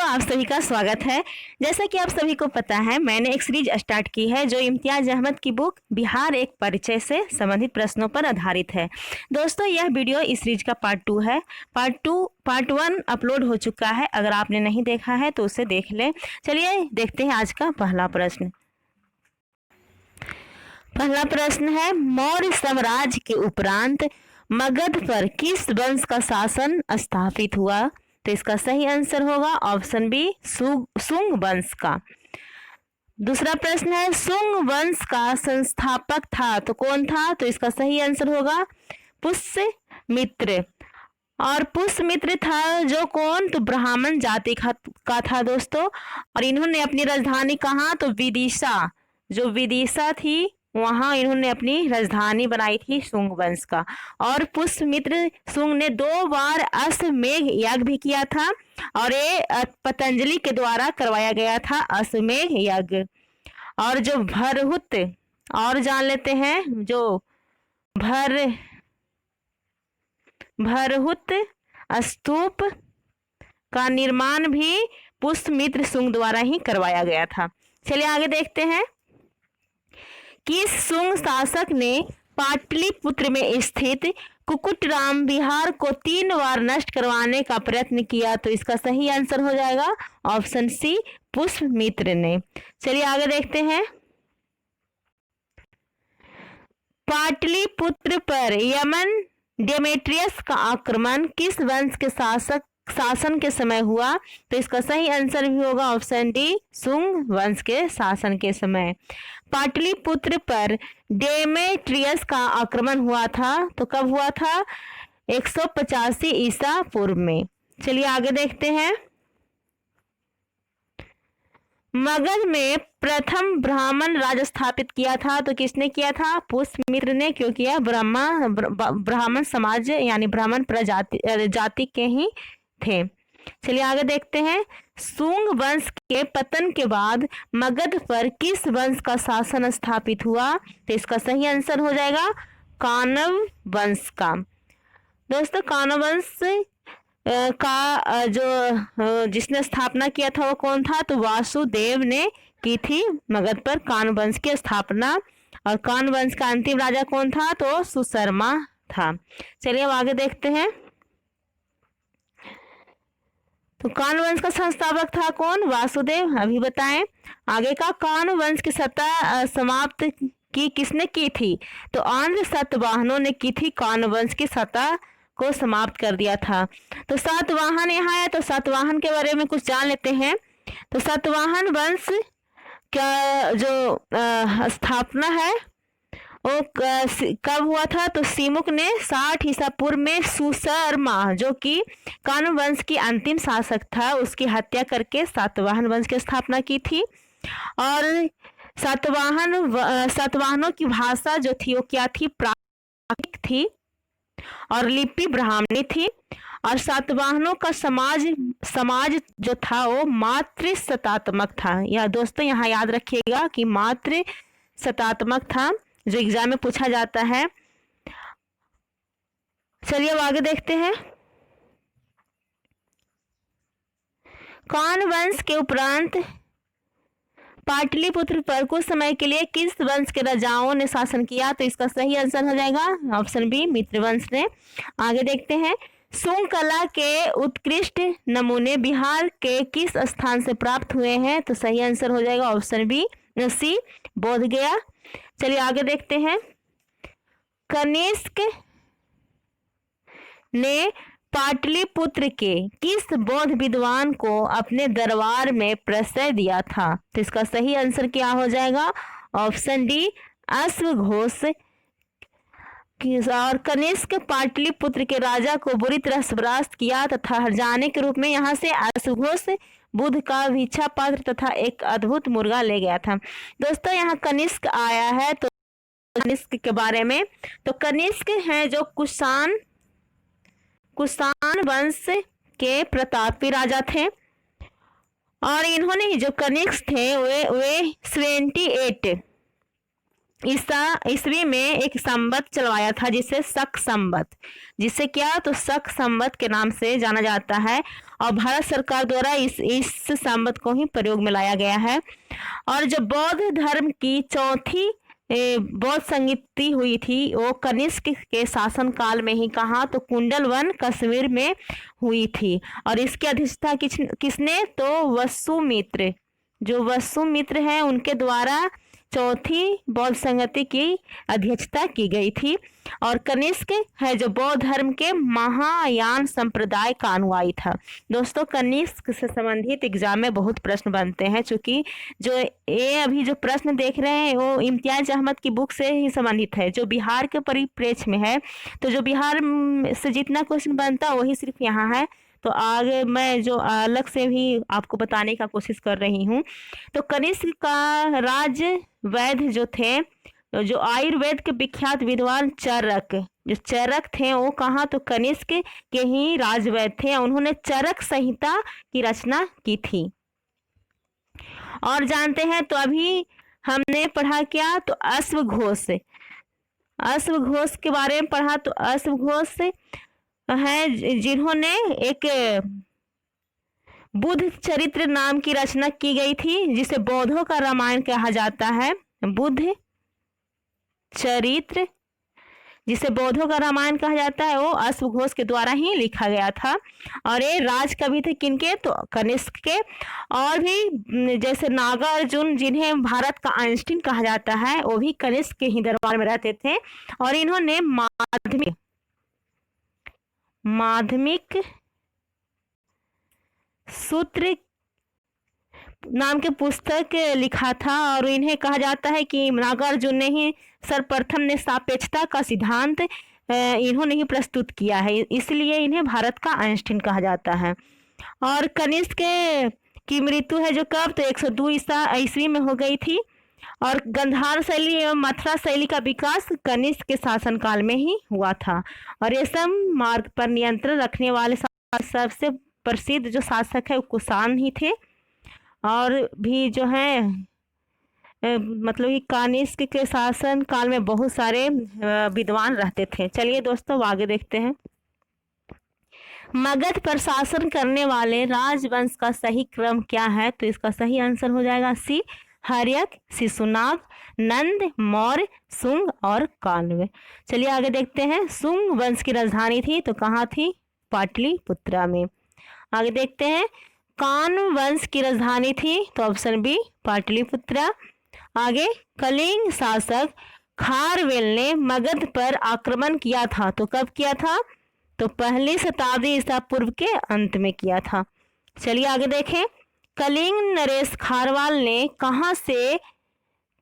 आप सभी का स्वागत है। जैसा कि आप सभी को पता है, मैंने एक सीरीज स्टार्ट की है जो इम्तियाज अहमद की बुक बिहार एक परिचय से संबंधित प्रश्नों पर आधारित है। दोस्तों, यह वीडियो इस सीरीज का पार्ट 2 है। पार्ट 1 अपलोड हो चुका है। अगर आपने नहीं देखा है तो उसे देख लें। चलिए देखते हैं आज का पहला प्रश्न। पहला प्रश्न है, मौर्य साम्राज्य के उपरांत मगध पर किस वंश का शासन स्थापित हुआ? तो इसका सही आंसर होगा ऑप्शन बी, सुंग वंश का। दूसरा प्रश्न है, सुंग वंश का संस्थापक था तो कौन था? तो इसका सही आंसर होगा पुष्यमित्र। और पुष्यमित्र था जो कौन? तो ब्राह्मण जाति का था दोस्तों। और इन्होंने अपनी राजधानी कहाँ? तो विदिशा, जो विदिशा थी वहां इन्होंने अपनी राजधानी बनाई थी सुंग वंश का। और पुष्यमित्र सुंग ने 2 बार अश्वमेघ यज्ञ भी किया था और ये पतंजलि के द्वारा करवाया गया था अश्वमेघ यज्ञ। और जो भरहुत, और जान लेते हैं, जो भरहुत स्तूप का निर्माण भी पुष्यमित्र सुंग द्वारा ही करवाया गया था। चलिए आगे देखते हैं। किस सुंग शासक ने पाटलिपुत्र में स्थित कुकुटराम विहार को 3 बार नष्ट करवाने का प्रयत्न किया? तो इसका सही आंसर हो जाएगा ऑप्शन सी, पुष्यमित्र ने। चलिए आगे देखते हैं। पाटलिपुत्र पर यमन डेमेट्रियस का आक्रमण किस वंश के शासन के समय हुआ? तो इसका सही आंसर भी होगा ऑप्शन डी, सुंग वंश के शासन के समय। पाटलिपुत्र पर डेमेट्रियस का आक्रमण हुआ था तो कब हुआ था? 185 ईसा पूर्व में। चलिए आगे देखते हैं। मगध में प्रथम ब्राह्मण राज स्थापित किया था तो किसने किया था? पुष्यमित्र ने। क्योंकि यह ब्राह्मण समाज यानी ब्राह्मण जाति के ही थे। चलिए आगे देखते हैं। सुंग वंश के पतन के बाद मगध पर किस वंश का शासन स्थापित हुआ? तो इसका सही आंसर हो जाएगा कानव वंश का। दोस्तों, कानव वंश का जो जिसने स्थापना किया था वो कौन था? तो वासुदेव ने की थी मगध पर कान वंश की स्थापना। और कान वंश का अंतिम राजा कौन था? तो सुशर्मा था। चलिए अब आगे देखते हैं। तो कान वंश का संस्थापक था कौन? वासुदेव। अभी बताएं। आगे का, कान वंश की सत्ता समाप्त की किसने की थी? तो आंध्र सातवाहनों ने की थी। कान वंश की सत्ता को समाप्त कर दिया था। तो सातवाहन यहाँ है, तो सातवाहन के बारे में कुछ जान लेते हैं। तो सातवाहन वंश का जो स्थापना है वो कब हुआ था? तो सिमुक ने 60 ईसा पूर्व में सुशर्मा, जो कि कान वंश की अंतिम शासक था, उसकी हत्या करके सातवाहन वंश की स्थापना की थी। और सातवाहनों की भाषा जो थी वो क्या थी? प्राकृत थी और लिपि ब्राह्मणी थी। और सातवाहनों का समाज जो था वो मातृ सत्तात्मक था। या दोस्तों यहाँ याद रखिएगा कि मातृ सत्तात्मक था, जो एग्जाम में पूछा जाता है। चलिए अब आगे देखते हैं। कान वंश के उपरांत पाटलिपुत्र पर कुछ समय के लिए किस वंश के राजाओं ने शासन किया? तो इसका सही आंसर हो जाएगा ऑप्शन बी, मित्र वंश ने। आगे देखते हैं। सुंग कला के उत्कृष्ट नमूने बिहार के किस स्थान से प्राप्त हुए हैं? तो सही आंसर हो जाएगा ऑप्शन बी, सी, बोधगया। चलिए आगे देखते हैं। कनिष्क ने पाटलिपुत्र के किस बौद्ध विद्वान को अपने दरबार में प्रश्रय दिया था? तो इसका सही आंसर क्या हो जाएगा? ऑप्शन डी, अश्वघोष। और कनिष्क पाटलिपुत्र के राजा को बुरी तरह से परास्त किया तथा हरजाने के रूप में यहाँ से अश्वघोष बुद्ध का भिक्षा पात्र तथा एक अद्भुत मुर्गा ले गया था। दोस्तों, यहाँ कनिष्क आया है तो कनिष्क के बारे में, तो कनिष्क हैं जो कुषाण वंश के प्रतापी राजा थे। और इन्होंने जो कनिष्क थे वे 78 ईस्वी में एक संवत चलवाया था जिसे शक संवत, जिसे क्या तो शक संवत के नाम से जाना जाता है। और भारत सरकार द्वारा इस संवत को ही प्रयोग में लाया गया है। और जो बौद्ध धर्म की चौथी बौद्ध संगीति हुई थी वो कनिष्क के शासन काल में ही, कहा तो कुंडलवन कश्मीर में हुई थी। और इसकी अध्यक्षता किसने तो वसुमित्र, जो वसुमित्र हैं उनके द्वारा चौथी बौद्ध संगति की अध्यक्षता की गई थी। और कनिष्क है जो बौद्ध धर्म के महायान संप्रदाय का अनुयायी था। दोस्तों कनिष्क से संबंधित एग्जाम में बहुत प्रश्न बनते हैं, चूंकि जो ये अभी जो प्रश्न देख रहे हैं वो इम्तियाज अहमद की बुक से ही संबंधित है, जो बिहार के परिप्रेक्ष्य में है। तो जो बिहार से जितना क्वेश्चन बनता है वही सिर्फ यहाँ है। तो आगे मैं जो अलग से भी आपको बताने का कोशिश कर रही हूँ। तो कनिष्क का राज वैद्य जो थे, जो आयुर्वेद के विख्यात विद्वान चरक, जो चरक थे वो कहाँ तो कनिष्क के ही राजवैद्य थे। उन्होंने चरक संहिता की रचना की थी। और जानते हैं तो अभी हमने पढ़ा क्या तो अश्वघोष, अश्वघोष के बारे में पढ़ा। तो अश्वघोष है जिन्होंने एक बुद्ध चरित्र नाम की रचना की गई थी, जिसे बौद्धों का रामायण कहा जाता है। बुद्ध चरित्र जिसे बौद्धों का रामायण कहा जाता है वो अश्वघोष के द्वारा ही लिखा गया था। और ये राज कवि थे किनके तो कनिष्क के। और भी जैसे नागार्जुन जिन्हें भारत का आइंस्टीन कहा जाता है वो भी कनिष्क के ही दरबार में रहते थे। और इन्होंने माध्यमिक सूत्र नाम के पुस्तक लिखा था। और इन्हें कहा जाता है कि नागार्जुन ने ही सर्वप्रथम ने सापेक्षता का सिद्धांत इन्होंने ही प्रस्तुत किया है, इसलिए इन्हें भारत का आइंस्टीन कहा जाता है। और कनिष्क की मृत्यु है जो कब तो 102 ईस्वी में हो गई थी। और गंधार शैली एवं मथुरा शैली का विकास कनिष्क के शासनकाल में ही हुआ था। और रेशम मार्ग पर नियंत्रण रखने वाले सबसे प्रसिद्ध जो शासक है वो कुषाण ही थे। और भी जो है मतलब कि कनिष्क के शासन काल में बहुत सारे विद्वान रहते थे। चलिए दोस्तों आगे देखते हैं। मगध पर शासन करने वाले राजवंश का सही क्रम क्या है तो इसका सही आंसर हो जाएगा सी हर्यक, शिशुनाग, नंद, मौर्य, शुंग और कान्व। चलिए आगे देखते हैं। शुंग वंश की राजधानी थी तो कहाँ थी पाटलिपुत्रा में। आगे देखते हैं। कान्व वंश की राजधानी थी तो ऑप्शन बी पाटलिपुत्रा। आगे कलिंग शासक खारवेल ने मगध पर आक्रमण किया था तो कब किया था तो पहली शताब्दी ईसा पूर्व के अंत में किया था। चलिए आगे देखें। कलिंग नरेश खारवाल ने कहां से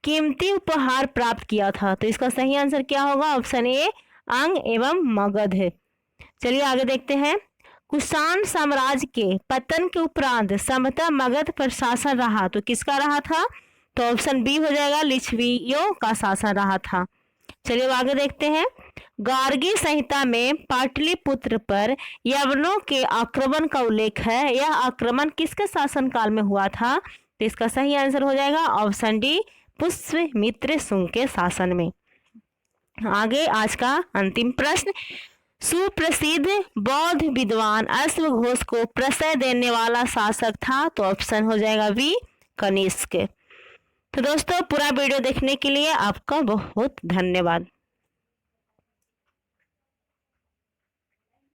कीमती उपहार प्राप्त किया था तो इसका सही आंसर क्या होगा ऑप्शन ए अंग एवं मगध है। चलिए आगे देखते हैं। कुषाण साम्राज्य के पतन के उपरांत संभवतः मगध पर शासन रहा तो किसका रहा था तो ऑप्शन बी हो जाएगा लिच्छवियों का शासन रहा था। चलिए आगे देखते हैं। गार्गी संहिता में पाटलिपुत्र पर यवनों के आक्रमण का उल्लेख है। यह आक्रमण किसके शासनकाल में हुआ था तो इसका सही आंसर हो जाएगा ऑप्शन डी पुष्यमित्र शुंग के शासन में। आगे आज का अंतिम प्रश्न। सुप्रसिद्ध बौद्ध विद्वान अश्वघोष को प्रश्रय देने वाला शासक था तो ऑप्शन हो जाएगा बी कनिष्क। तो दोस्तों पूरा वीडियो देखने के लिए आपका बहुत धन्यवाद।